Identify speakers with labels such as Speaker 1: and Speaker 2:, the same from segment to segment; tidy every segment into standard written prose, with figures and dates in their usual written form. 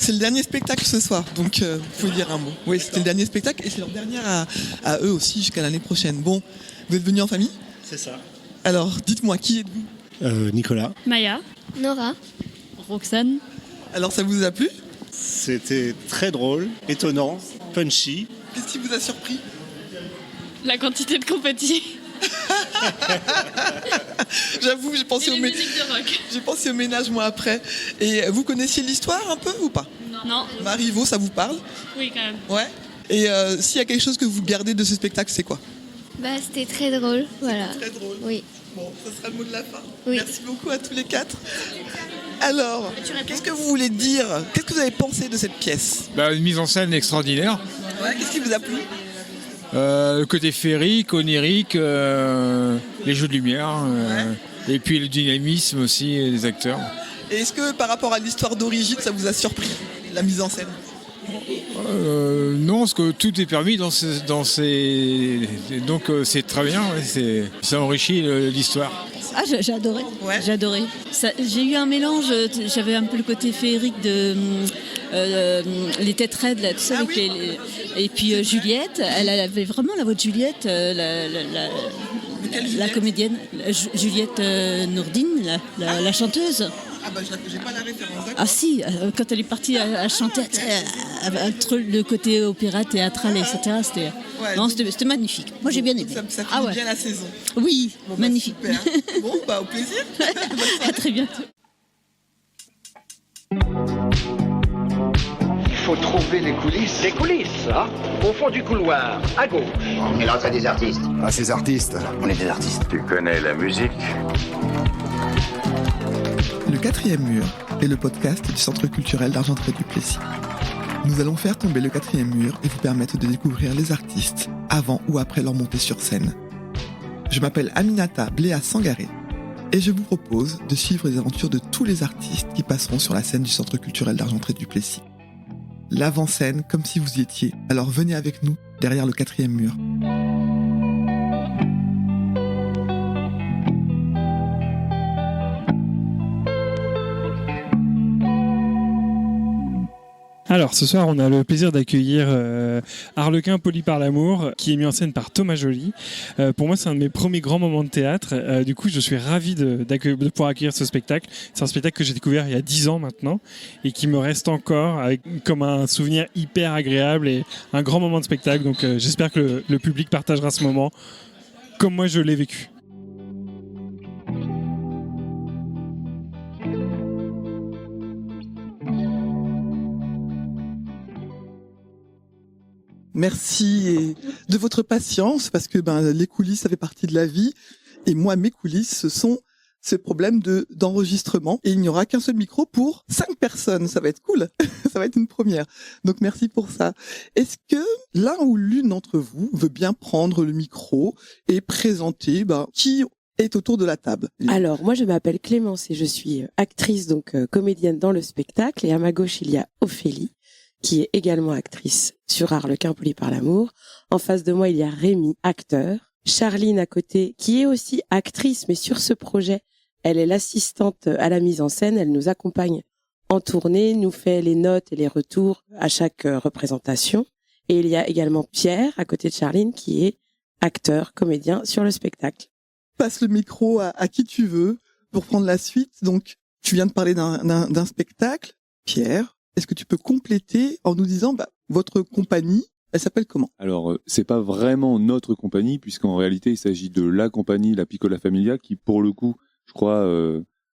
Speaker 1: c'est le dernier spectacle ce soir, donc faut dire un mot. Oui, c'était le dernier spectacle et c'est leur dernière à eux aussi jusqu'à l'année prochaine. Bon, vous êtes venus en famille ?
Speaker 2: C'est ça.
Speaker 1: Alors, dites-moi, qui êtes-vous ?
Speaker 3: Nicolas.
Speaker 4: Maya.
Speaker 5: Nora.
Speaker 4: Roxane.
Speaker 1: Alors, ça vous a plu ?
Speaker 2: C'était très drôle, étonnant, punchy.
Speaker 1: Qu'est-ce qui vous a surpris ?
Speaker 4: La quantité de confettis.
Speaker 1: J'avoue, j'ai pensé,
Speaker 4: musiques de rock.
Speaker 1: j'ai pensé au ménage moi après. Et vous connaissiez l'histoire un peu ou pas ?
Speaker 4: Non.
Speaker 1: Marivaux, ça vous parle ?
Speaker 4: Oui, quand même.
Speaker 1: Ouais. Et s'il y a quelque chose que vous gardez de ce spectacle, c'est quoi ?
Speaker 5: C'était très drôle, voilà.
Speaker 1: Très drôle.
Speaker 5: Oui.
Speaker 1: Bon, ça sera le mot de la fin.
Speaker 5: Oui.
Speaker 1: Merci beaucoup à tous les quatre. Alors, qu'est-ce que vous voulez dire ? Qu'est-ce que vous avez pensé de cette pièce ?
Speaker 6: Une mise en scène extraordinaire.
Speaker 1: Ouais, qu'est-ce qui vous a plu ?
Speaker 6: Le côté féerique, onirique, les jeux de lumière, et puis le dynamisme aussi des acteurs.
Speaker 1: Et est-ce que par rapport à l'histoire d'origine, ça vous a surpris, la mise en scène ?
Speaker 6: Non, parce que tout est permis donc c'est très bien, ça enrichit l'histoire.
Speaker 7: Ah, j'ai adoré.
Speaker 1: Ouais.
Speaker 7: J'ai adoré. J'ai eu un mélange. J'avais un peu le côté féerique de les têtes raides là, tout ça avec et puis Juliette. Elle avait vraiment la voix de Juliette, la comédienne, Juliette Nourdine, la chanteuse.
Speaker 1: Ah j'ai pas la référence. D'accord.
Speaker 7: Ah si, quand elle est partie à chanter, entre le côté opéra théâtral, etc. C'était magnifique. Moi j'ai bien aimé.
Speaker 1: Ça finit bien la saison.
Speaker 7: Oui, magnifique.
Speaker 1: Super. Bon, au plaisir.
Speaker 7: À très bientôt.
Speaker 8: Il faut trouver les coulisses. Les coulisses, au fond du couloir, à gauche.
Speaker 9: On est là, c'est des artistes.
Speaker 10: Ah, ces artistes.
Speaker 9: On est des artistes.
Speaker 11: Tu connais la musique ?
Speaker 1: Le quatrième mur est le podcast du Centre culturel d'Argentré-du-Plessis. Nous allons faire tomber le quatrième mur et vous permettre de découvrir les artistes avant ou après leur montée sur scène. Je m'appelle Aminata Bléa Sangaré et je vous propose de suivre les aventures de tous les artistes qui passeront sur la scène du Centre culturel d'Argentré-du-Plessis. L'avant-scène comme si vous y étiez, alors venez avec nous derrière le quatrième mur.
Speaker 3: Alors, ce soir, on a le plaisir d'accueillir Arlequin poli par l'amour, qui est mis en scène par Thomas Joly. Pour moi, c'est un de mes premiers grands moments de théâtre. Du coup, je suis ravi de pouvoir accueillir ce spectacle. C'est un spectacle que j'ai découvert il y a 10 ans maintenant et qui me reste encore comme un souvenir hyper agréable et un grand moment de spectacle. Donc, j'espère que le public partagera ce moment comme moi, je l'ai vécu.
Speaker 1: Merci de votre patience parce que les coulisses, ça fait partie de la vie. Et moi, mes coulisses, ce sont ces problèmes d'enregistrement. Et il n'y aura qu'un seul micro pour 5 personnes. Ça va être cool. Ça va être une première. Donc, merci pour ça. Est-ce que l'un ou l'une d'entre vous veut bien prendre le micro et présenter qui est autour de la table?
Speaker 12: Alors, moi, je m'appelle Clémence et je suis actrice, donc comédienne dans le spectacle. Et à ma gauche, il y a Ophélie, qui est également actrice sur Arlequin poli par l'amour. En face de moi, il y a Rémi, acteur. Charline à côté, qui est aussi actrice, mais sur ce projet, elle est l'assistante à la mise en scène. Elle nous accompagne en tournée, nous fait les notes et les retours à chaque représentation. Et il y a également Pierre, à côté de Charline, qui est acteur, comédien sur le spectacle.
Speaker 1: Passe le micro à qui tu veux pour prendre la suite. Donc, tu viens de parler d'un spectacle. Pierre, est-ce que tu peux compléter en nous disant votre compagnie, elle s'appelle comment?
Speaker 13: Alors, c'est pas vraiment notre compagnie, puisqu'en réalité, il s'agit de la compagnie, la Piccola Familia, qui, pour le coup, je crois,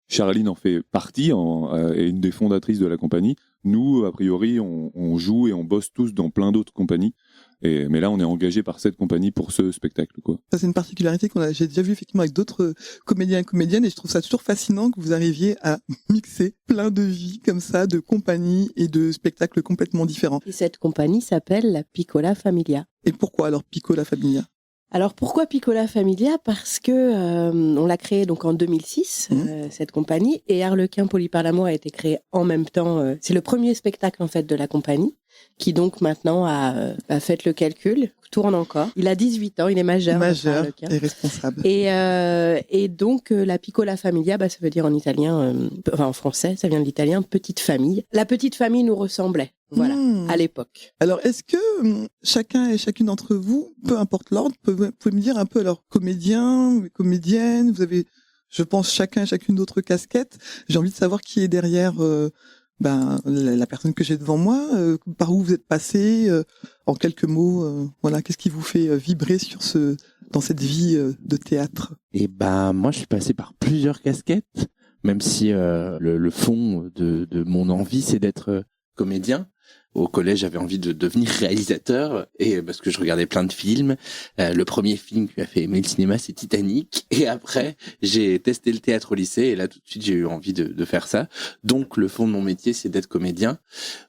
Speaker 13: Charline en fait partie, est une des fondatrices de la compagnie. Nous, a priori, on joue et on bosse tous dans plein d'autres compagnies. Mais là, on est engagé par cette compagnie pour ce spectacle, quoi.
Speaker 1: Ça, c'est une particularité j'ai déjà vu effectivement avec d'autres comédiens et comédiennes, et je trouve ça toujours fascinant que vous arriviez à mixer plein de vies comme ça, de compagnies et de spectacles complètement différents.
Speaker 12: Et cette compagnie s'appelle la Piccola Familia.
Speaker 1: Et pourquoi alors Piccola Familia?
Speaker 12: Alors pourquoi Piccola Familia? Parce que on l'a créée donc en 2006, cette compagnie, et Arlequin poli par l'amour a été créé en même temps. C'est le premier spectacle en fait de la compagnie. qui donc maintenant a fait le calcul, tourne encore. Il a 18 ans, il est majeur.
Speaker 1: Majeur et responsable.
Speaker 12: Et donc, la piccola familia, ça veut dire en italien, en français, ça vient de l'italien, petite famille. La petite famille nous ressemblait, voilà, à l'époque.
Speaker 1: Alors, est-ce que chacun et chacune d'entre vous, peu importe l'ordre, pouvez me dire un peu, alors, comédien, comédienne, vous avez, je pense, chacun et chacune d'autres casquettes. J'ai envie de savoir qui est derrière la personne que j'ai devant moi, par où vous êtes passé, en quelques mots, voilà, qu'est-ce qui vous fait vibrer dans cette vie de théâtre?
Speaker 10: Et moi, je suis passé par plusieurs casquettes, même si le fond de mon envie, c'est d'être comédien. Au collège, j'avais envie de devenir réalisateur, et parce que je regardais plein de films. Le premier film qui m'a fait aimer le cinéma, c'est Titanic. Et après, j'ai testé le théâtre au lycée, et là, tout de suite, j'ai eu envie de faire ça. Donc, le fond de mon métier, c'est d'être comédien.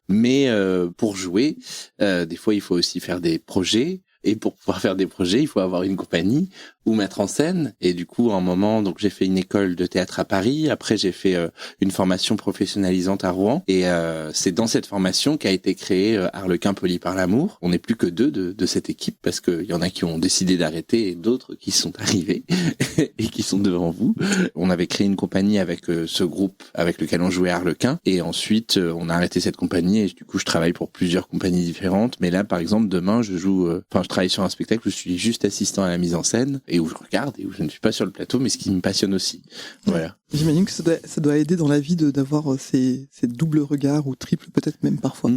Speaker 10: Mais pour jouer, des fois, il faut aussi faire des projets. Et pour pouvoir faire des projets, il faut avoir une compagnie ou mettre en scène. Et du coup, à un moment, donc j'ai fait une école de théâtre à Paris. Après, j'ai fait une formation professionnalisante à Rouen. Et c'est dans cette formation qu'a été créé Harlequin poli par l'amour. On n'est plus que deux de cette équipe parce qu'il y en a qui ont décidé d'arrêter et d'autres qui sont arrivés et qui sont devant vous. On avait créé une compagnie avec ce groupe avec lequel on jouait Harlequin. Et ensuite, on a arrêté cette compagnie et du coup, je travaille pour plusieurs compagnies différentes. Mais là, par exemple, demain, je travaille sur un spectacle où je suis juste assistant à la mise en scène et où je regarde et où je ne suis pas sur le plateau, mais ce qui me passionne aussi. Voilà.
Speaker 1: J'imagine que ça doit aider dans la vie d'avoir ces doubles regards ou triples peut-être même parfois.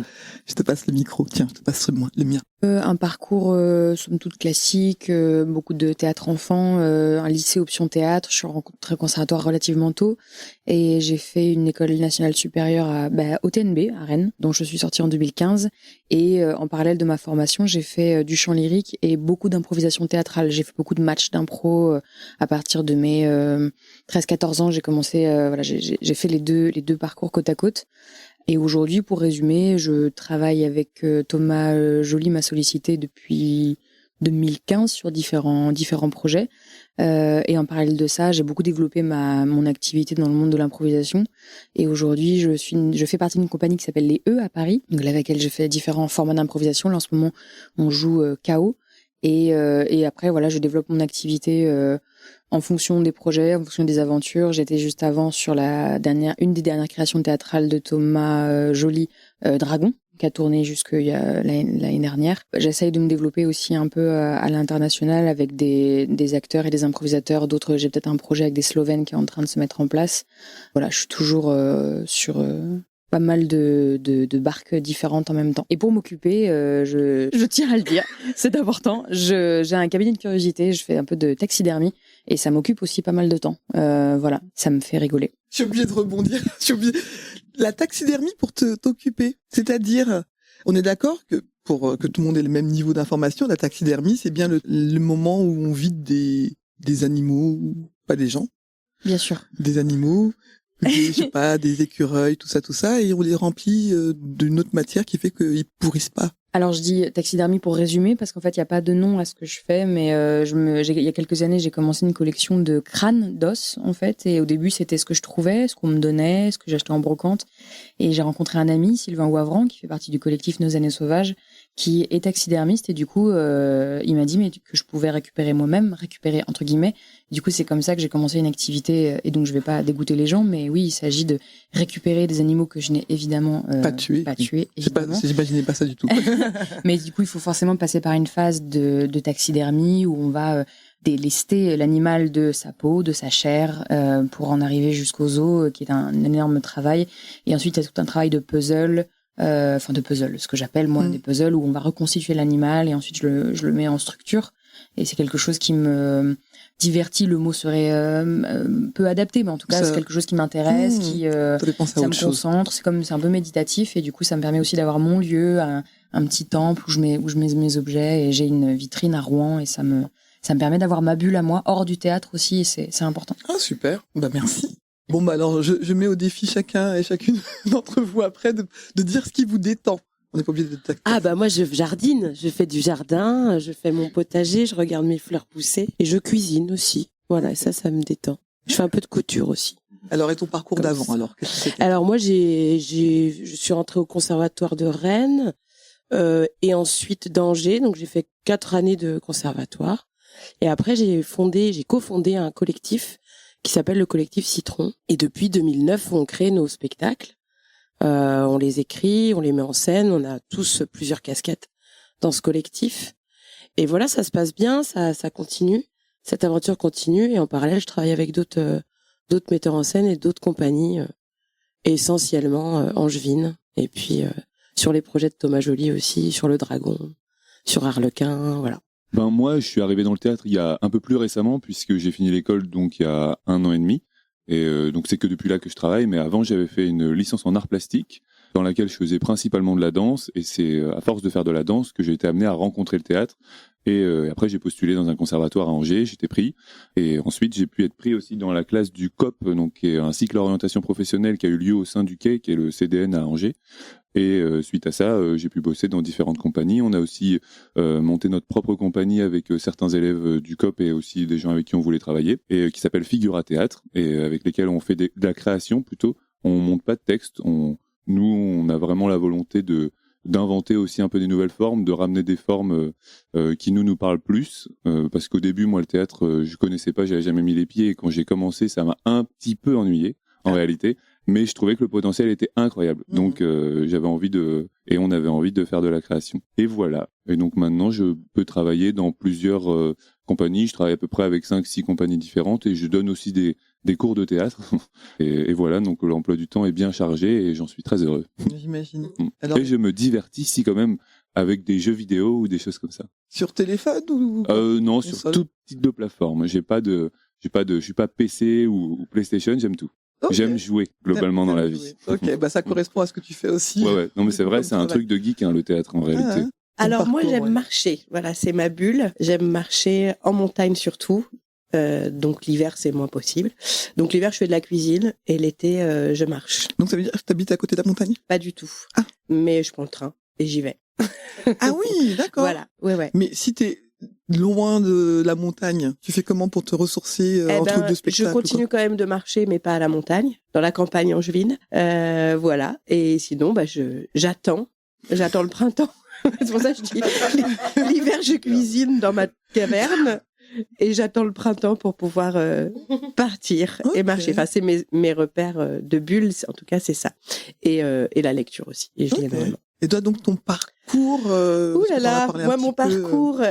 Speaker 1: Je te passe le micro. Tiens, je te passe le mien.
Speaker 11: Un parcours somme toute classique, beaucoup de théâtre enfant, un lycée option théâtre. Je suis rentrée au conservatoire relativement tôt et j'ai fait une école nationale supérieure au TNB à Rennes, dont je suis sortie en 2015. Et en parallèle de ma formation, j'ai fait du chant lyrique et beaucoup d'improvisation théâtrale. J'ai fait beaucoup de matchs d'impro à partir de mes 13-14 ans. J'ai commencé, j'ai fait les deux parcours côte à côte. Et aujourd'hui, pour résumer, je travaille avec Thomas Joly, m'a sollicité depuis 2015 sur différents projets. Et en parallèle de ça, j'ai beaucoup développé mon activité dans le monde de l'improvisation. Et aujourd'hui, je fais partie d'une compagnie qui s'appelle Les E à Paris, avec laquelle je fais différents formats d'improvisation. Là, en ce moment, on joue KO. Et après, voilà, je développe mon activité en fonction des projets, en fonction des aventures. J'étais juste avant sur une des dernières créations théâtrales de Thomas Joly, Dragon, qui a tourné jusque l'année dernière. J'essaye de me développer aussi un peu à l'international avec des acteurs et des improvisateurs. D'autres, j'ai peut-être un projet avec des Slovènes qui est en train de se mettre en place. Voilà, je suis toujours sur pas mal de barques différentes en même temps. Et pour m'occuper, je tiens à le dire, c'est important. J'ai un cabinet de curiosité, je fais un peu de taxidermie et ça m'occupe aussi pas mal de temps. Voilà, ça me fait rigoler.
Speaker 1: Je suis obligée de rebondir. La taxidermie pour t'occuper, c'est-à-dire, on est d'accord que pour que tout le monde ait le même niveau d'information, la taxidermie, c'est bien le moment où on vide des animaux, pas des gens.
Speaker 11: Bien sûr.
Speaker 1: Des animaux. Des écureuils, tout ça, et on les remplit d'une autre matière qui fait qu'ils pourrissent pas.
Speaker 11: Alors je dis taxidermie pour résumer parce qu'en fait il y a pas de nom à ce que je fais, mais il y a quelques années j'ai commencé une collection de crânes d'os en fait, et au début c'était ce que je trouvais, ce qu'on me donnait, ce que j'achetais en brocante, et j'ai rencontré un ami, Sylvain Wavran, qui fait partie du collectif Nos Années Sauvages, qui est taxidermiste, et du coup il m'a dit que je pouvais récupérer moi-même, entre guillemets. Du coup c'est comme ça que j'ai commencé une activité, et donc je vais pas dégoûter les gens, mais oui, il s'agit de récupérer des animaux que je n'ai évidemment pas tués
Speaker 1: j'imaginais pas ça du tout.
Speaker 11: Mais du coup, il faut forcément passer par une phase de taxidermie où on va délester l'animal de sa peau, de sa chair, pour en arriver jusqu'aux os, qui est un énorme travail. Et ensuite, il y a tout un travail de puzzle, ce que j'appelle moi des puzzles, où on va reconstituer l'animal et ensuite je le mets en structure. Et c'est quelque chose qui me divertit, le mot serait peu adapté, mais en tout cas c'est quelque chose qui m'intéresse, ça me concentre, c'est un peu méditatif, et du coup ça me permet aussi d'avoir mon lieu, un petit temple où je mets mes objets, et j'ai une vitrine à Rouen, et ça me permet d'avoir ma bulle à moi, hors du théâtre aussi, et c'est important.
Speaker 1: Ah super, merci. Bon alors je mets au défi chacun et chacune d'entre vous après de dire ce qui vous détend. On n'est pas obligé de
Speaker 12: moi je jardine, je fais du jardin, je fais mon potager, je regarde mes fleurs pousser et je cuisine aussi. Voilà, ça me détend. Je fais un peu de couture aussi.
Speaker 1: Alors, et ton parcours d'avant alors?
Speaker 12: Alors moi je suis rentrée au conservatoire de Rennes et ensuite d'Angers. Donc j'ai fait 4 années de conservatoire. Et après j'ai cofondé un collectif qui s'appelle le collectif Citron. Et depuis 2009, on crée nos spectacles. On les écrit, on les met en scène. On a tous plusieurs casquettes dans ce collectif. Et voilà, ça se passe bien, ça continue. Cette aventure continue. Et en parallèle, je travaille avec d'autres metteurs en scène et d'autres compagnies, essentiellement angevines. Et puis sur les projets de Thomas Joly aussi, sur le Dragon, sur Harlequin, voilà.
Speaker 13: Ben moi, je suis arrivé dans le théâtre il y a un peu plus récemment, puisque j'ai fini l'école donc il y a 1 an et demi. Et donc c'est que depuis là que je travaille. Mais avant, j'avais fait une licence en arts plastiques, dans laquelle je faisais principalement de la danse. Et c'est à force de faire de la danse que j'ai été amené à rencontrer le théâtre. Et après, j'ai postulé dans un conservatoire à Angers, j'étais pris. Et ensuite, j'ai pu être pris aussi dans la classe du COP, donc qui est un cycle d'orientation professionnelle qui a eu lieu au sein du Quai, qui est le CDN à Angers. Et suite à ça, j'ai pu bosser dans différentes compagnies. On a aussi monté notre propre compagnie avec certains élèves du COP et aussi des gens avec qui on voulait travailler, et qui s'appelle Figura Théâtre, et avec lesquels on fait de la création plutôt. On monte pas de texte. Nous, on a vraiment la volonté d'inventer aussi un peu des nouvelles formes, de ramener des formes qui nous parlent plus, parce qu'au début, moi, le théâtre, je connaissais pas, j'avais jamais mis les pieds, et quand j'ai commencé, ça m'a un petit peu ennuyé, en réalité, mais je trouvais que le potentiel était incroyable, donc j'avais envie et on avait envie de faire de la création. Et voilà, et donc maintenant, je peux travailler dans plusieurs compagnies, je travaille à peu près avec 5-6 compagnies différentes, et je donne aussi des cours de théâtre. Et voilà, donc l'emploi du temps est bien chargé et j'en suis très heureux.
Speaker 1: J'imagine.
Speaker 13: Et je me divertis ici quand même avec des jeux vidéo ou des choses comme ça.
Speaker 1: Sur téléphone ou
Speaker 13: non, sur tout type de plateforme. Je suis pas PC ou PlayStation, j'aime tout. Okay. J'aime jouer globalement dans la vie.
Speaker 1: Ok, bah ça correspond à ce que tu fais aussi.
Speaker 13: Ouais. Non mais c'est vrai, c'est un truc de geek le théâtre en réalité.
Speaker 12: Alors moi j'aime marcher. Voilà, c'est ma bulle. J'aime marcher en montagne surtout. Donc l'hiver c'est moins possible. Donc l'hiver je fais de la cuisine et l'été je marche.
Speaker 1: Donc ça veut dire que tu habites à côté de la montagne?
Speaker 12: Pas du tout. Mais je prends le train et j'y vais.
Speaker 1: Ah oui, d'accord.
Speaker 12: Voilà. Ouais.
Speaker 1: Mais si t'es loin de la montagne, tu fais comment pour te ressourcer entre deux spectacles?
Speaker 12: Je continue quand même de marcher, mais pas à la montagne, dans la campagne angevine. Voilà. Et sinon, j'attends le printemps. C'est pour ça que je dis l'hiver je cuisine dans ma caverne. Et j'attends le printemps pour pouvoir partir et marcher. Enfin, c'est mes repères de bulles, en tout cas, c'est ça. Et la lecture aussi. Et je lis énormément.
Speaker 1: Et toi, donc, ton parcours
Speaker 12: Ouh là là, moi, mon parcours...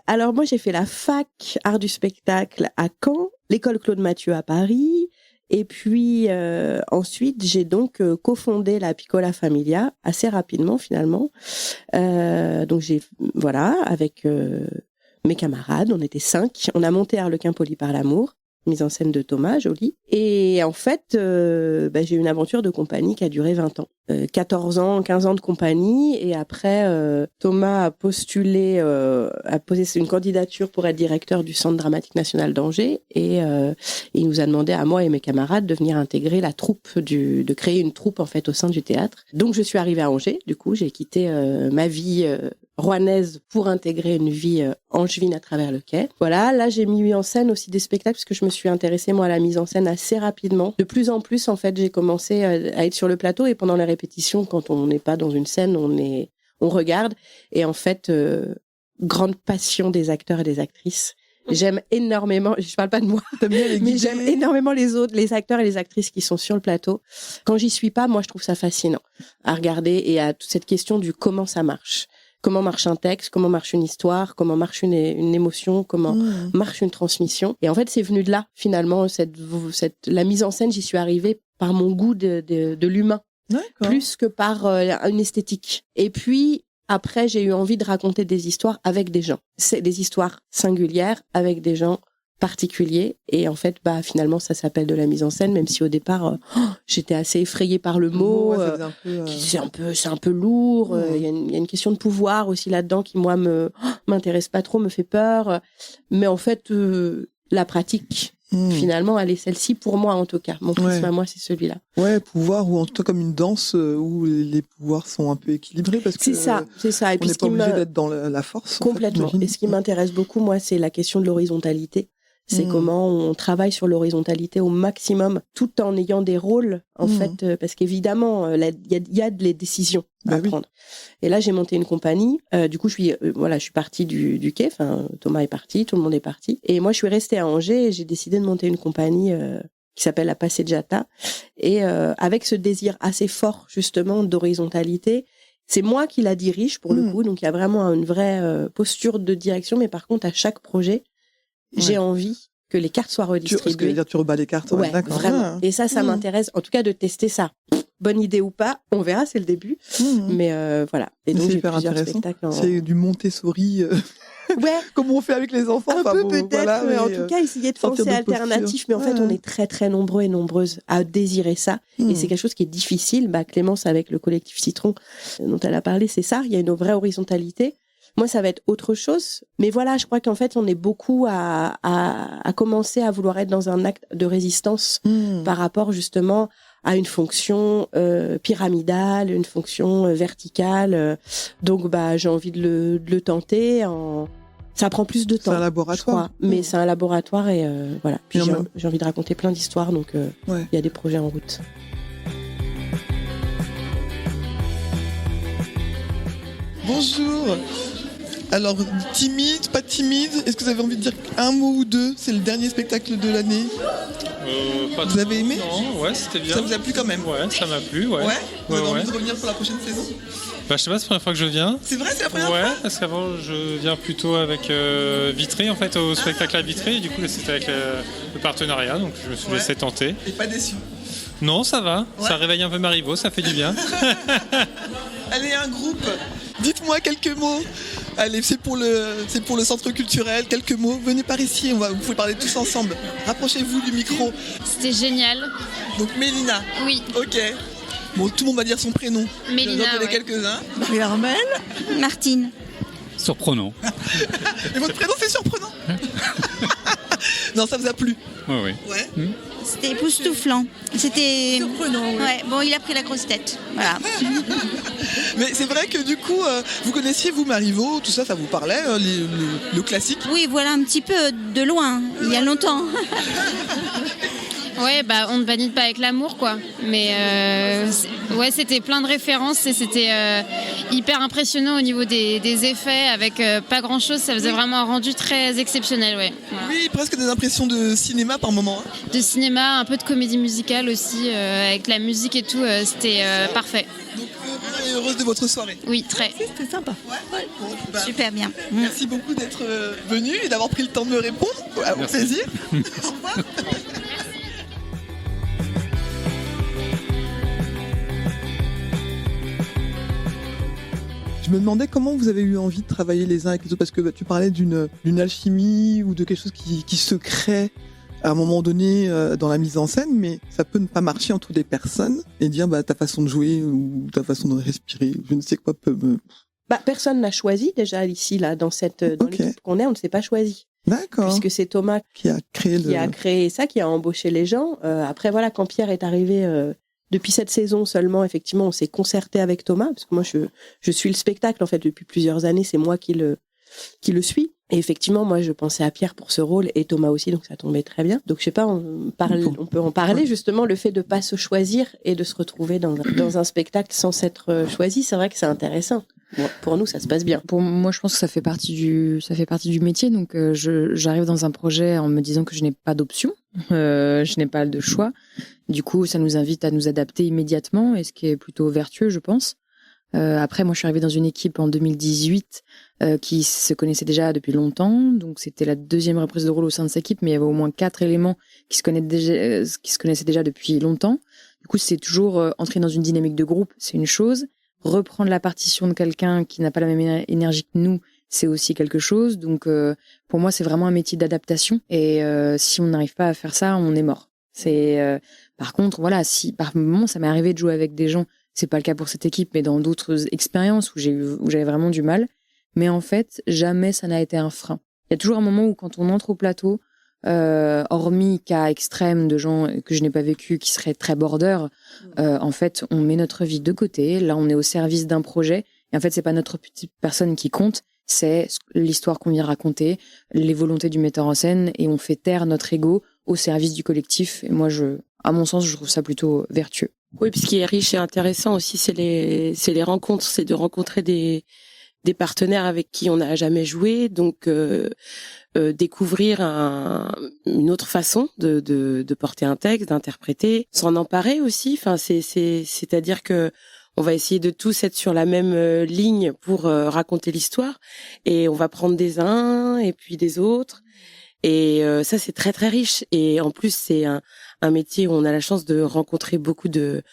Speaker 12: alors, moi, j'ai fait la fac art du spectacle à Caen, l'école Claude Mathieu à Paris. Et puis, ensuite, j'ai donc cofondé la Piccola Familia assez rapidement, finalement. Donc, avec... mes camarades, on était 5. On a monté Harlequin poli par l'amour, mise en scène de Thomas Joly. Et en fait, j'ai eu une aventure de compagnie qui a duré 20 ans. 15 ans de compagnie. Et après, Thomas a posé une candidature pour être directeur du Centre dramatique national d'Angers. Et il nous a demandé à moi et mes camarades de venir intégrer la troupe, de créer une troupe en fait au sein du théâtre. Donc je suis arrivée à Angers. Du coup, j'ai quitté ma vie rouennaise pour intégrer une vie angevine à travers le Quai. Voilà, là j'ai mis en scène aussi des spectacles parce que je me suis intéressée moi à la mise en scène assez rapidement. De plus en plus en fait, j'ai commencé à être sur le plateau et pendant les répétitions, quand on n'est pas dans une scène, on regarde et en fait grande passion des acteurs et des actrices. J'aime énormément, je parle pas de moi, mais j'aime énormément les acteurs et les actrices qui sont sur le plateau. Quand j'y suis pas, moi je trouve ça fascinant à regarder et à toute cette question du comment ça marche. Comment marche un texte, comment marche une histoire, comment marche une émotion, comment marche une transmission. Et en fait, c'est venu de là, finalement, la mise en scène, j'y suis arrivée par mon goût de l'humain, plus que par une esthétique. Et puis, après, j'ai eu envie de raconter des histoires avec des gens. C'est des histoires singulières avec des gens particulier et en fait finalement ça s'appelle de la mise en scène, même si au départ j'étais assez effrayée par le mot, c'est un peu lourd. Il y a une question de pouvoir aussi là-dedans qui moi m'intéresse pas trop, me fait peur, mais en fait la pratique finalement elle est celle-ci pour moi en tout cas, mon prisme à moi c'est celui-là.
Speaker 1: Pouvoir, ou en tout cas comme une danse où les pouvoirs sont un peu équilibrés, parce que c'est ça. Et puis on n'est pas obligé d'être dans la force
Speaker 12: complètement.
Speaker 1: En fait,
Speaker 12: et ce qui m'intéresse beaucoup moi c'est la question de l'horizontalité. C'est comment on travaille sur l'horizontalité au maximum, tout en ayant des rôles, en fait, parce qu'évidemment, il y a des décisions à prendre. Et là, j'ai monté une compagnie. Du coup, je suis partie du quai. Enfin, Thomas est parti, tout le monde est parti. Et moi, je suis restée à Angers et j'ai décidé de monter une compagnie qui s'appelle la Passeggiata. Et avec ce désir assez fort, justement, d'horizontalité, c'est moi qui la dirige, pour le coup. Donc, il y a vraiment une vraie posture de direction. Mais par contre, à chaque projet, j'ai envie que les cartes soient redistribuées.
Speaker 1: Tu rebats les cartes.
Speaker 12: Ouais,
Speaker 1: d'accord.
Speaker 12: vraiment. Et ça m'intéresse, en tout cas, de tester ça. Bonne idée ou pas, on verra, c'est le début. Mais voilà. Et donc,
Speaker 1: c'est
Speaker 12: j'ai
Speaker 1: hyper
Speaker 12: plusieurs
Speaker 1: intéressant.
Speaker 12: spectacles.
Speaker 1: C'est du Montessori.
Speaker 12: Ouais.
Speaker 1: Comme on fait avec les enfants.
Speaker 12: Un peu peut-être, mais en tout cas, essayer de penser alternatif. Mais en fait, on est très, très nombreux et nombreuses à désirer ça. Et c'est quelque chose qui est difficile. Clémence, avec le collectif Citron, dont elle a parlé, c'est ça. Il y a une vraie horizontalité. Moi, ça va être autre chose. Mais voilà, je crois qu'en fait, on est beaucoup à commencer à vouloir être dans un acte de résistance par rapport justement à une fonction pyramidale, une fonction verticale. Donc, j'ai envie de le tenter. Ça prend plus de temps.
Speaker 1: C'est un laboratoire.
Speaker 12: Mais c'est un laboratoire et voilà. Puis j'ai envie de raconter plein d'histoires, donc il y a des projets en route.
Speaker 1: Bonjour. Alors, timide, pas timide, est-ce que vous avez envie de dire un mot ou deux? C'est le dernier spectacle de l'année. Vous avez aimé?
Speaker 14: Non, ouais, c'était bien.
Speaker 1: Ça vous a plu quand même?
Speaker 14: Ouais, ça m'a plu, ouais.
Speaker 1: Vous avez envie de revenir pour la prochaine saison?
Speaker 14: Je sais pas, c'est la première fois que je viens.
Speaker 1: C'est vrai, c'est la première fois?
Speaker 14: Ouais, parce qu'avant, je viens plutôt avec Vitré, en fait, au spectacle à Vitré. Et du coup, là, c'était avec le partenariat, donc je me suis laissé tenter.
Speaker 1: Et pas déçu?
Speaker 14: Non, ça va. Ça réveille un peu Marivaux, ça fait du bien.
Speaker 1: Allez, un groupe. Dites-moi quelques mots. Allez, c'est pour le centre culturel. Quelques mots. Venez par ici. Vous pouvez parler tous ensemble. Rapprochez-vous du micro.
Speaker 4: C'était génial.
Speaker 1: Donc Mélina.
Speaker 4: Oui.
Speaker 1: Ok. Bon, tout le monde va dire son prénom.
Speaker 4: Mélina.
Speaker 1: J'en connais quelques-uns.
Speaker 15: Marie-Armelle.
Speaker 16: Martine.
Speaker 17: Surprenant.
Speaker 1: Et votre prénom, c'est surprenant. Non, ça vous a plu?
Speaker 17: Oui.
Speaker 1: Ouais.
Speaker 16: C'était époustouflant. C'était
Speaker 15: surprenant. Oui.
Speaker 16: Ouais. Bon, il a pris la grosse tête. Voilà.
Speaker 1: Mais c'est vrai que du coup, vous connaissiez vous Marivaux, tout ça, ça vous parlait, le classique?
Speaker 16: Oui, voilà un petit peu de loin, il y a longtemps.
Speaker 4: Ouais, on ne vanille pas avec l'amour, quoi. Mais ouais, c'était plein de références et c'était hyper impressionnant au niveau des effets, avec pas grand-chose. Ça faisait vraiment un rendu très exceptionnel, ouais. Voilà.
Speaker 1: Oui, presque des impressions de cinéma par moment. Hein.
Speaker 4: De cinéma, un peu de comédie musicale aussi, avec la musique et tout, c'était parfait.
Speaker 1: Donc, heureux et heureuse de votre soirée.
Speaker 4: Oui, très.
Speaker 15: C'était sympa.
Speaker 1: Ouais. Bon,
Speaker 16: Super bien.
Speaker 1: Merci beaucoup d'être venu et d'avoir pris le temps de me répondre. Au plaisir. Au revoir. Je me demandais comment vous avez eu envie de travailler les uns avec les autres, parce que tu parlais d'une alchimie ou de quelque chose qui se crée à un moment donné dans la mise en scène, mais ça peut ne pas marcher entre des personnes et dire ta façon de jouer ou ta façon de respirer, je ne sais quoi peut me...
Speaker 12: Personne n'a choisi déjà ici, là, dans l'équipe qu'on est, on ne s'est pas choisi.
Speaker 1: D'accord.
Speaker 12: Puisque c'est Thomas
Speaker 1: qui a créé
Speaker 12: ça, qui a embauché les gens. Après, voilà, quand Pierre est arrivé... Depuis cette saison seulement, effectivement, on s'est concerté avec Thomas, parce que moi, je suis le spectacle, en fait, depuis plusieurs années, c'est moi qui le suis. Et effectivement, moi, je pensais à Pierre pour ce rôle, et Thomas aussi, donc ça tombait très bien. Donc, je sais pas, on peut en parler, justement, le fait de pas se choisir et de se retrouver dans un spectacle sans s'être choisi, c'est vrai que c'est intéressant. Bon, pour nous, ça se passe bien.
Speaker 11: Pour moi, je pense que ça fait partie du métier. Donc, j'arrive dans un projet en me disant que je n'ai pas d'option, je n'ai pas de choix. Du coup, ça nous invite à nous adapter immédiatement, et ce qui est plutôt vertueux, je pense. Après, moi, je suis arrivée dans une équipe en 2018 qui se connaissait déjà depuis longtemps. Donc, c'était la deuxième reprise de rôle au sein de cette équipe, mais il y avait au moins 4 éléments qui se connaissaient déjà depuis longtemps. Du coup, c'est toujours entrer dans une dynamique de groupe, c'est une chose. Reprendre la partition de quelqu'un qui n'a pas la même énergie que nous, c'est aussi quelque chose. Donc, pour moi, c'est vraiment un métier d'adaptation. Et si on n'arrive pas à faire ça, on est mort. Par contre, voilà, si par moment, ça m'est arrivé de jouer avec des gens, c'est pas le cas pour cette équipe, mais dans d'autres expériences où j'avais vraiment du mal. Mais en fait, jamais ça n'a été un frein. Il y a toujours un moment où, quand on entre au plateau, hormis cas extrêmes de gens que je n'ai pas vécu qui seraient très border, en fait, on met notre vie de côté. Là, on est au service d'un projet. Et en fait, c'est pas notre petite personne qui compte, c'est l'histoire qu'on vient raconter, les volontés du metteur en scène, et on fait taire notre ego au service du collectif. Et moi, à mon sens, je trouve ça plutôt vertueux.
Speaker 12: Oui, puis ce qui est riche et intéressant aussi, c'est les rencontres, c'est de rencontrer des partenaires avec qui on n'a jamais joué, donc découvrir une autre façon de porter un texte, d'interpréter, s'en emparer aussi. Enfin, c'est-à-dire que on va essayer de tous être sur la même ligne pour raconter l'histoire, et on va prendre des uns et puis des autres. Et ça, c'est très très riche. Et en plus, c'est un métier où on a la chance de rencontrer beaucoup de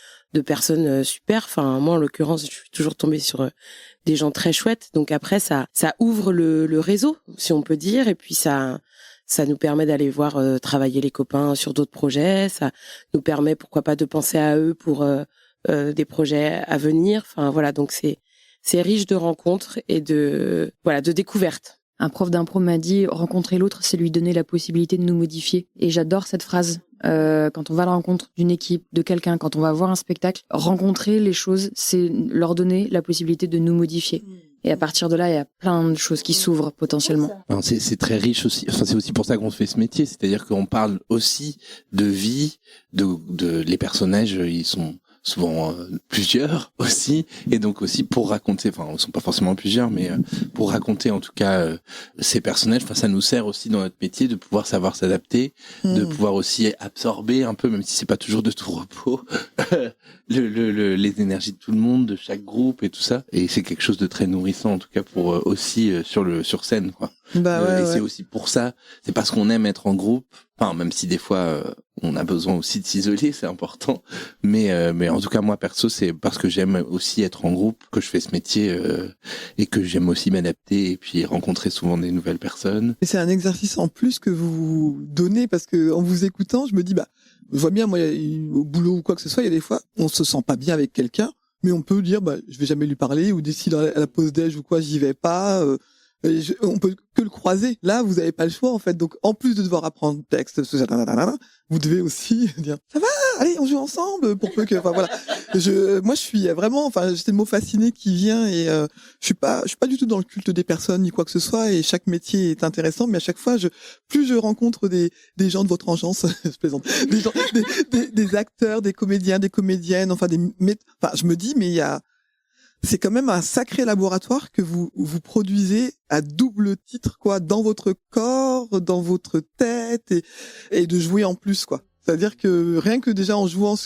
Speaker 12: personnes super. Enfin, moi, en l'occurrence, je suis toujours tombée sur des gens très chouettes. Donc après, ça ouvre le réseau, si on peut dire. Et puis ça nous permet d'aller voir travailler les copains sur d'autres projets. Ça nous permet, pourquoi pas, de penser à eux pour des projets à venir. Enfin voilà, donc c'est riche de rencontres et de découvertes.
Speaker 11: Un prof d'impro m'a dit, rencontrer l'autre, c'est lui donner la possibilité de nous modifier. Et j'adore cette phrase. Quand on va à la rencontre d'une équipe, de quelqu'un, quand on va voir un spectacle, rencontrer les choses, c'est leur donner la possibilité de nous modifier. Et à partir de là, il y a plein de choses qui s'ouvrent potentiellement.
Speaker 10: C'est très riche aussi. Enfin, c'est aussi pour ça qu'on fait ce métier. C'est-à-dire qu'on parle aussi de vie, les personnages, ils sont souvent plusieurs aussi, et donc aussi pour raconter, enfin ils sont pas forcément plusieurs, mais pour raconter en tout cas ces personnages, enfin ça nous sert aussi dans notre métier de pouvoir savoir s'adapter, de pouvoir aussi absorber un peu, même si c'est pas toujours de tout repos, les énergies de tout le monde, de chaque groupe et tout ça, et c'est quelque chose de très nourrissant en tout cas pour aussi sur scène, quoi. Et c'est aussi pour ça, c'est parce qu'on aime être en groupe, enfin même si des fois on a besoin aussi de s'isoler, c'est important, mais en tout cas moi perso, c'est parce que j'aime aussi être en groupe que je fais ce métier, et que j'aime aussi m'adapter et puis rencontrer souvent des nouvelles personnes.
Speaker 1: Et c'est un exercice en plus que vous donnez, parce que en vous écoutant, je me dis je vois bien, moi au boulot ou quoi que ce soit, il y a des fois on se sent pas bien avec quelqu'un, mais on peut dire je vais jamais lui parler, ou décider à la pause déj ou quoi, j'y vais pas. On peut que le croiser. Là, vous avez pas le choix en fait. Donc, en plus de devoir apprendre le texte, vous devez aussi dire ça va, allez, on joue ensemble pour peu que. Enfin voilà. Moi, je suis vraiment. Enfin, j'ai le mot fasciné qui vient, et je suis pas du tout dans le culte des personnes ni quoi que ce soit. Et chaque métier est intéressant, mais à chaque fois, plus je rencontre des gens de votre engeance, je plaisante, des acteurs, des comédiens, des comédiennes, enfin je me dis, mais c'est quand même un sacré laboratoire que vous produisez à double titre, quoi, dans votre corps, dans votre tête, et de jouer en plus, quoi. C'est-à-dire que rien que déjà en jouant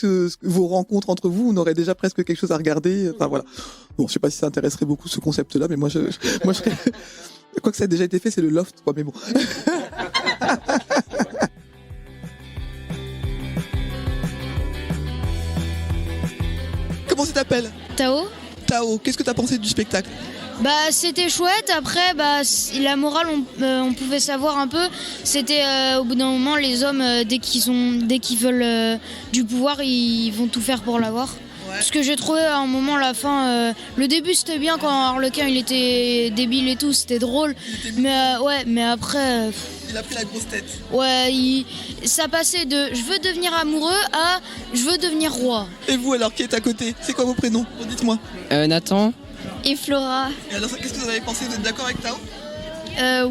Speaker 1: vos rencontres entre vous, on aurait déjà presque quelque chose à regarder. Enfin voilà. Bon, je sais pas si ça intéresserait beaucoup ce concept-là, mais moi je quoi que ça a déjà été fait, c'est le loft, quoi. Mais bon. Comment ça t'appelle ? Tao, qu'est-ce que t'as pensé du spectacle ?
Speaker 15: C'était chouette. Après, la morale, on pouvait savoir un peu. C'était au bout d'un moment, les hommes, dès qu'ils veulent du pouvoir, ils vont tout faire pour l'avoir. Ouais. Parce que j'ai trouvé à un moment, la fin, le début c'était bien quand Harlequin il était débile et tout, c'était drôle. Mais après.
Speaker 1: Il a pris la grosse tête.
Speaker 15: Ouais, ça passait de je veux devenir amoureux à je veux devenir roi.
Speaker 1: Et vous alors, qui est à côté ? C'est quoi vos prénoms ? Dites-moi.
Speaker 17: Nathan.
Speaker 5: Et Flora.
Speaker 1: Et alors, qu'est-ce que vous avez pensé ? Vous êtes d'accord avec Tao ?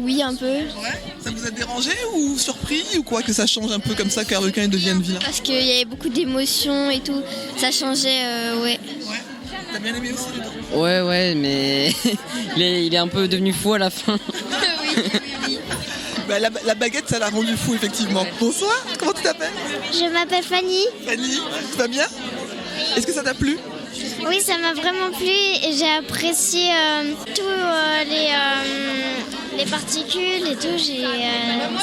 Speaker 5: Oui, un peu.
Speaker 1: Ouais. Ça vous a dérangé ou surpris ou quoi que ça change un peu comme ça qu'Harlequin devienne vilain ?
Speaker 5: Parce qu'il y avait beaucoup d'émotions et tout. Ça changeait, ouais.
Speaker 1: Ouais. T'as bien aimé aussi le
Speaker 17: Ouais, mais il est un peu devenu fou à la fin.
Speaker 5: Oui.
Speaker 1: La baguette, ça l'a rendu fou, effectivement. Bonsoir, comment tu t'appelles ?
Speaker 5: Je m'appelle Fanny.
Speaker 1: Fanny, tu vas bien ? Est-ce que ça t'a plu ?
Speaker 5: Oui, ça m'a vraiment plu et j'ai apprécié tous les particules et tout.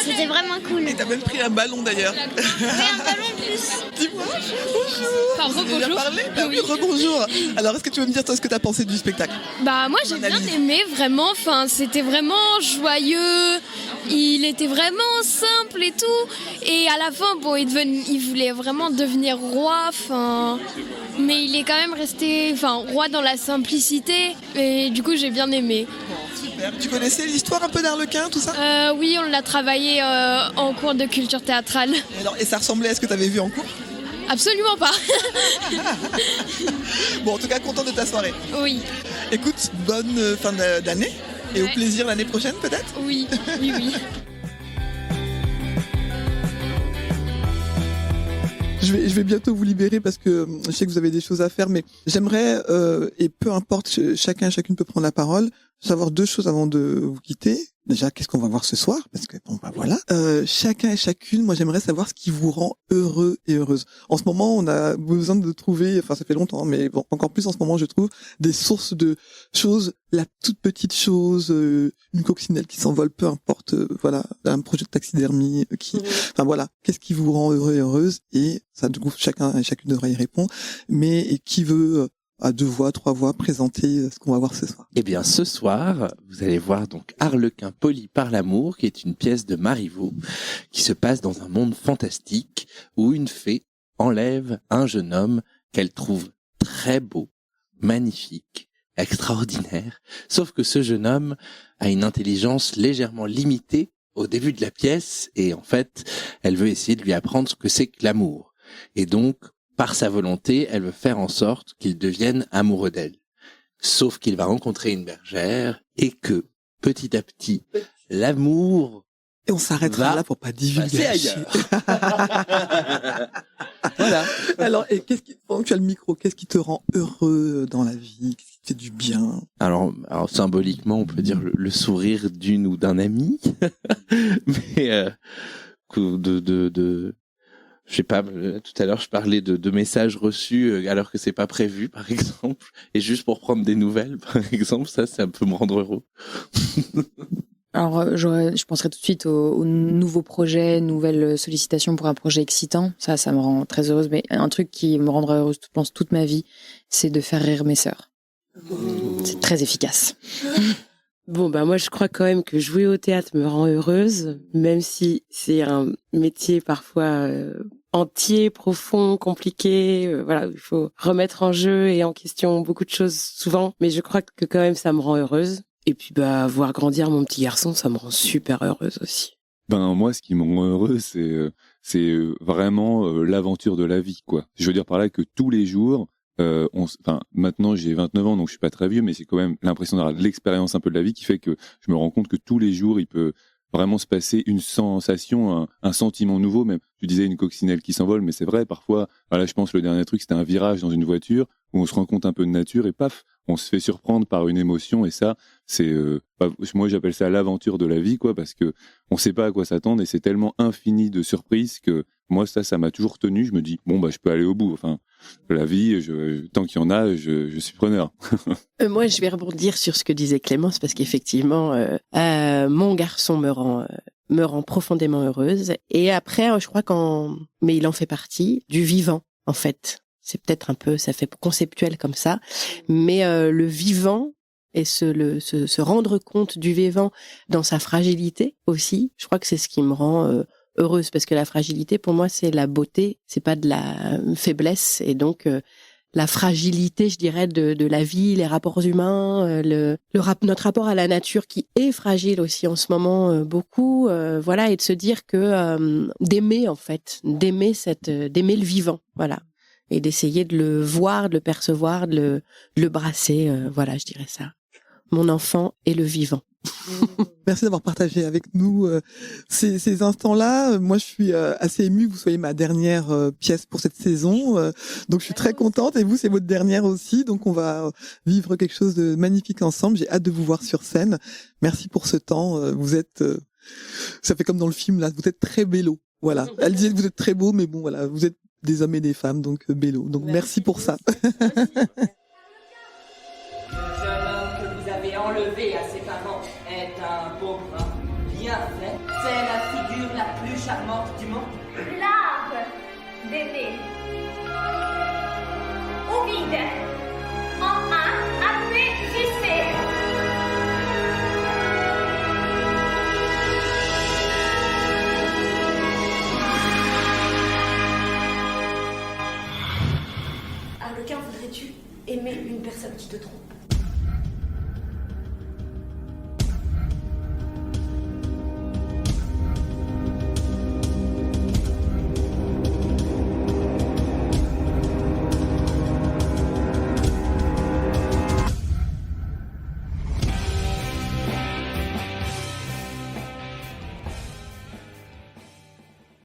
Speaker 5: C'était vraiment cool.
Speaker 1: Et t'as même pris un ballon d'ailleurs.
Speaker 5: Oui, un ballon en plus.
Speaker 1: Dis-moi. Bonjour.
Speaker 15: Rebonjour.
Speaker 1: Déjà parlé ? Oui, rebonjour. Alors, est-ce que tu veux me dire toi ce que t'as pensé du spectacle ?
Speaker 15: Moi j'ai bien aimé, vraiment. Enfin, c'était vraiment joyeux. Il était vraiment simple et tout. Et à la fin, il voulait vraiment devenir roi. Enfin, mais il est quand même resté, roi dans la simplicité. Et du coup, j'ai bien aimé.
Speaker 1: Super. Tu connaissais l'histoire un peu d'Harlequin, tout ça ?
Speaker 15: Oui, on l'a travaillé en cours de culture théâtrale.
Speaker 1: Et ça ressemblait à ce que tu avais vu en cours ?
Speaker 15: Absolument pas.
Speaker 1: Bon, en tout cas, content de ta soirée.
Speaker 15: Oui.
Speaker 1: Écoute, bonne fin d'année. Et au plaisir l'année prochaine peut-être ?
Speaker 4: Oui, oui.
Speaker 1: Je vais bientôt vous libérer parce que je sais que vous avez des choses à faire, mais j'aimerais, et peu importe, chacun et chacune peut prendre la parole, savoir 2 choses avant de vous quitter. Déjà, qu'est-ce qu'on va voir ce soir ? Parce que bon, bah voilà. Chacun et chacune, moi j'aimerais savoir ce qui vous rend heureux et heureuse. En ce moment, on a besoin de trouver, enfin ça fait longtemps, mais bon, encore plus en ce moment, je trouve, des sources de choses, la toute petite chose, une coccinelle qui s'envole, peu importe, voilà, un projet de taxidermie enfin voilà, qu'est-ce qui vous rend heureux et heureuse ? Et ça, du coup, chacun et chacune devra y répondre. Mais et qui veut à 2 voix, 3 voix, présenter ce qu'on va voir ce soir.
Speaker 10: Eh bien, ce soir, vous allez voir donc Arlequin poli par l'amour, qui est une pièce de Marivaux, qui se passe dans un monde fantastique où une fée enlève un jeune homme qu'elle trouve très beau, magnifique, extraordinaire, sauf que ce jeune homme a une intelligence légèrement limitée au début de la pièce, et en fait, elle veut essayer de lui apprendre ce que c'est que l'amour. Et donc, par sa volonté, elle veut faire en sorte qu'il devienne amoureux d'elle. Sauf qu'il va rencontrer une bergère et que, petit à petit, l'amour...
Speaker 1: Et on s'arrêtera là pour pas divulguer.
Speaker 10: Ailleurs. Voilà.
Speaker 1: Alors, et pendant que tu as le micro, qu'est-ce qui te rend heureux dans la vie ? Qu'est-ce qui te fait du bien ?
Speaker 10: Alors symboliquement, on peut dire le sourire d'une ou d'un ami. Mais je sais pas, tout à l'heure je parlais de messages reçus alors que c'est pas prévu, par exemple, et juste pour prendre des nouvelles, par exemple, ça peut me rendre heureux.
Speaker 11: Alors, je penserais tout de suite aux nouveaux projets, nouvelles sollicitations pour un projet excitant. Ça me rend très heureuse. Mais un truc qui me rendra heureuse, je pense, toute ma vie, c'est de faire rire mes sœurs. C'est très efficace.
Speaker 12: Bon, bah moi, je crois quand même que jouer au théâtre me rend heureuse, même si c'est un métier parfois entier, profond, compliqué. Voilà, il faut remettre en jeu et en question beaucoup de choses souvent. Mais je crois que quand même, ça me rend heureuse. Et puis, voir grandir mon petit garçon, ça me rend super heureuse aussi.
Speaker 13: Moi, ce qui me rend heureux, c'est vraiment l'aventure de la vie, quoi. Je veux dire par là que tous les jours, maintenant j'ai 29 ans, donc je suis pas très vieux, mais c'est quand même l'impression d'avoir de l'expérience un peu de la vie qui fait que je me rends compte que tous les jours, il peut vraiment se passer une sensation, un sentiment nouveau. Même, tu disais une coccinelle qui s'envole, mais c'est vrai, parfois, voilà, je pense le dernier truc, c'était un virage dans une voiture où on se rend compte un peu de nature et paf, on se fait surprendre par une émotion, et ça, c'est, moi j'appelle ça l'aventure de la vie, quoi, parce que on sait pas à quoi s'attendre et c'est tellement infini de surprises que moi ça m'a toujours tenu. Je me dis je peux aller au bout. Enfin, la vie, tant qu'il y en a, je suis preneur.
Speaker 12: Moi, je vais rebondir sur ce que disait Clémence, parce qu'effectivement, mon garçon me rend profondément heureuse. Et après, je crois mais il en fait partie du vivant, en fait. C'est peut-être ça fait conceptuel comme ça, mais le vivant et se rendre compte du vivant dans sa fragilité aussi, je crois que c'est ce qui me rend heureuse, parce que la fragilité, pour moi, c'est la beauté, c'est pas de la faiblesse, et donc la fragilité, je dirais, de la vie, les rapports humains, notre rapport à la nature qui est fragile aussi en ce moment beaucoup, voilà, et de se dire que d'aimer en fait, d'aimer le vivant, voilà. Et d'essayer de le voir, de le percevoir, de le brasser. Voilà, je dirais ça. Mon enfant et le vivant.
Speaker 1: Merci d'avoir partagé avec nous ces instants-là. Moi, je suis assez émue que vous soyez ma dernière pièce pour cette saison. Donc, je suis très contente. Et vous, c'est votre dernière aussi. Donc, on va vivre quelque chose de magnifique ensemble. J'ai hâte de vous voir sur scène. Merci pour ce temps. Vous êtes... ça fait comme dans le film, là. Vous êtes très bello. Voilà. Elle disait que vous êtes très beau, mais bon, voilà. Vous êtes des hommes et des femmes, donc bello. Donc merci pour ça.
Speaker 18: Le jeune homme que vous avez enlevé à ses parents est un beau brun, bien fait. C'est la figure la plus charmante du monde.
Speaker 19: L'art d'aimer. Au vide. En un, après, j'essaie.
Speaker 20: Arlequin, voudrais-tu aimer une personne qui te trompe ?